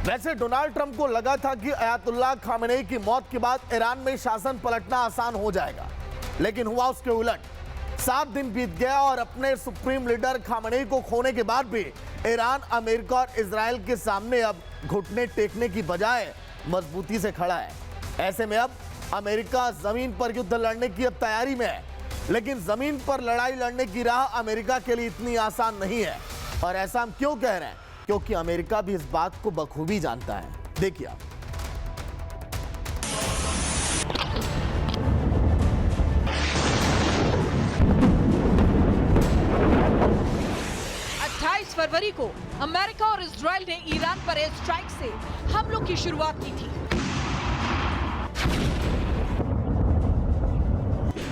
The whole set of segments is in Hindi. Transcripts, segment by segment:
वैसे डोनाल्ड ट्रंप को लगा था कि अयातुल्लाह खामेनेई की मौत के बाद ईरान में शासन पलटना आसान हो जाएगा, लेकिन हुआ उसके उलट। 7 दिन बीत गया और अपने सुप्रीम लीडर खामेनेई को खोने के बाद भी ईरान, अमेरिका और इजराइल के सामने अब घुटने टेकने की बजाय मजबूती से खड़ा है। ऐसे में अब अमेरिका जमीन पर युद्ध लड़ने की अब तैयारी में है, लेकिन जमीन पर लड़ाई लड़ने की राह अमेरिका के लिए इतनी आसान नहीं है। और ऐसा हम क्यों कह रहे हैं? क्योंकि अमेरिका भी इस बात को बखूबी जानता है। देखिए आप। फरवरी को अमेरिका और इजराइल ने ईरान पर एयर स्ट्राइक से हमलों की शुरुआत की थी।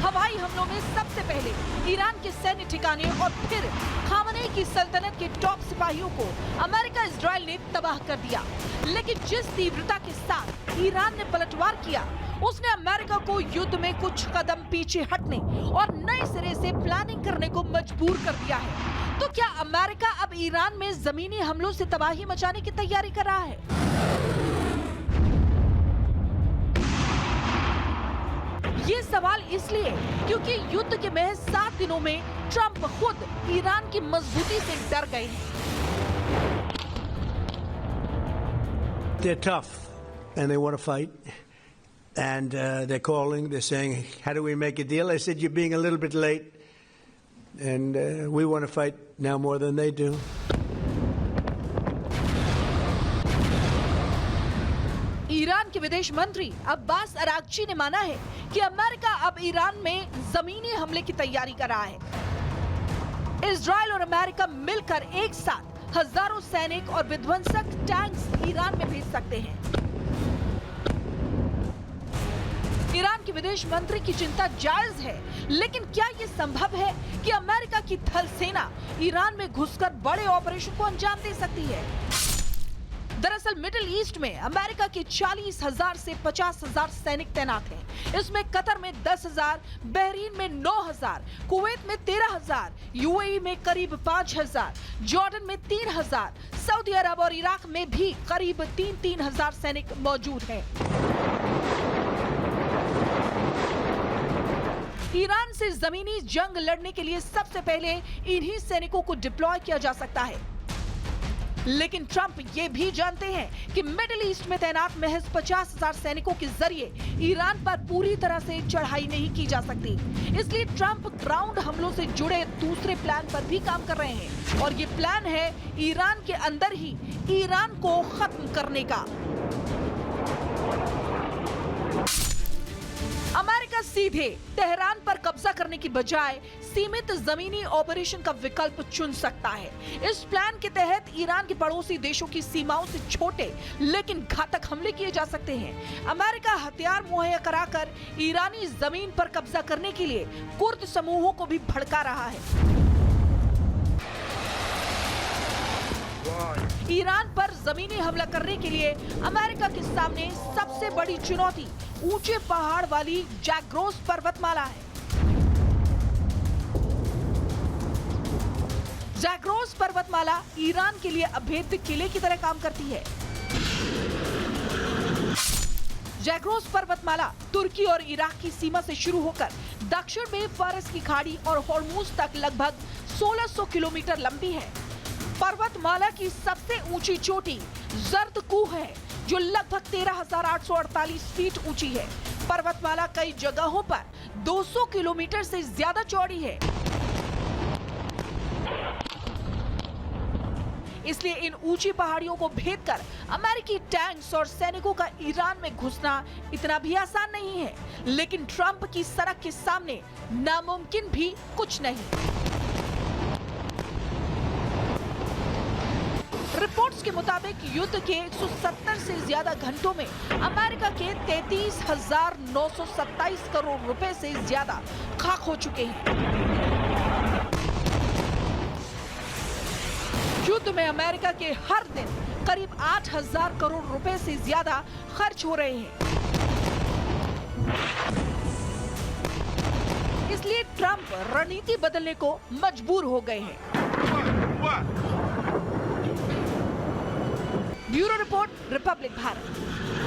हवाई हमलों में सबसे पहले ईरान के सैन्य ठिकाने और फिर खामेनेई की सल्तनत के टॉप सिपाहियों को अमेरिका इजराइल ने तबाह कर दिया। लेकिन जिस तीव्रता के साथ ईरान ने पलटवार किया, उसने अमेरिका को युद्ध में कुछ कदम पीछे हटने और नए सिरे से प्लानिंग करने को मजबूर कर दिया है। तो क्या अमेरिका अब ईरान में जमीनी हमलों से तबाही मचाने की तैयारी कर रहा है? ये सवाल इसलिए क्योंकि युद्ध के महज 7 दिनों में ट्रंप खुद ईरान की मजबूती से डर गए हैं। They're tough and they want to fight. And they're calling, they're saying, how do we make a deal? I said, you're being a little bit late. And we want to fight now more than they do. Iran के विदेश मंत्री अब्बास अरागची ने माना है कि अमेरिका अब ईरान में जमीनी हमले की तैयारी कर रहा है। इजराइल और अमेरिका मिलकर एक साथ हजारों सैनिक और विध्वंसक टैंक्स ईरान में भेज सकते हैं। ईरान के विदेश मंत्री की चिंता जायज है, लेकिन क्या ये संभव है कि अमेरिका की थल सेना ईरान में घुसकर बड़े ऑपरेशन को अंजाम दे सकती है? दरअसल मिडिल ईस्ट में अमेरिका के 40,000 से 50,000 सैनिक तैनात हैं। इसमें कतर में 10,000, बहरीन में 9,000, कुवैत में 13,000, यूएई में करीब 5,000, जॉर्डन में 3,000, सऊदी अरब और इराक में भी करीब 3,000 सैनिक मौजूद हैं। ईरान से जमीनी जंग लड़ने के लिए सबसे पहले इन्हीं सैनिकों को डिप्लॉय किया जा सकता है। लेकिन ट्रंप ये भी जानते हैं कि मिडिल ईस्ट में तैनात महज 50,000 सैनिकों के जरिए ईरान पर पूरी तरह से चढ़ाई नहीं की जा सकती। इसलिए ट्रंप ग्राउंड हमलों से जुड़े दूसरे प्लान पर भी काम कर रहे हैं, और ये प्लान है ईरान के अंदर ही ईरान को खत्म करने का। अमेरिका सीधे तेहरान पर कब्जा करने की बजाय सीमित जमीनी ऑपरेशन का विकल्प चुन सकता है। इस प्लान के तहत ईरान के पड़ोसी देशों की सीमाओं से छोटे लेकिन घातक हमले किए जा सकते हैं। अमेरिका हथियार मुहैया कराकर ईरानी जमीन पर कब्जा करने के लिए कुर्द समूहों को भी भड़का रहा है। ईरान पर जमीनी हमला करने के लिए अमेरिका के सामने सबसे बड़ी चुनौती ऊंचे पहाड़ वाली जैग्रोस पर्वतमाला है। जैग्रोस पर्वतमाला ईरान के लिए अभेद्य किले की तरह काम करती है। जैग्रोस पर्वतमाला तुर्की और इराक की सीमा से शुरू होकर दक्षिण में फारस की खाड़ी और हॉर्मुज तक लगभग 1600 किलोमीटर लंबी है। पर्वतमाला की सबसे ऊंची चोटी जर्द कूह है, जो लगभग 13,848 फीट ऊंची है। पर्वतमाला कई जगहों पर 200 किलोमीटर से ज्यादा चौड़ी है। इसलिए इन ऊंची पहाड़ियों को भेदकर अमेरिकी टैंक्स और सैनिकों का ईरान में घुसना इतना भी आसान नहीं है। लेकिन ट्रंप की सड़क के सामने नामुमकिन भी कुछ नहीं। रिपोर्ट्स के मुताबिक युद्ध के 170 से ज्यादा घंटों में अमेरिका के 33,927 करोड़ रुपए से ज्यादा खाक हो चुके हैं। युद्ध में अमेरिका के हर दिन करीब 8,000 करोड़ रुपए से ज्यादा खर्च हो रहे हैं। इसलिए ट्रंप रणनीति बदलने को मजबूर हो गए हैं। Bureau report, Republic Bharat.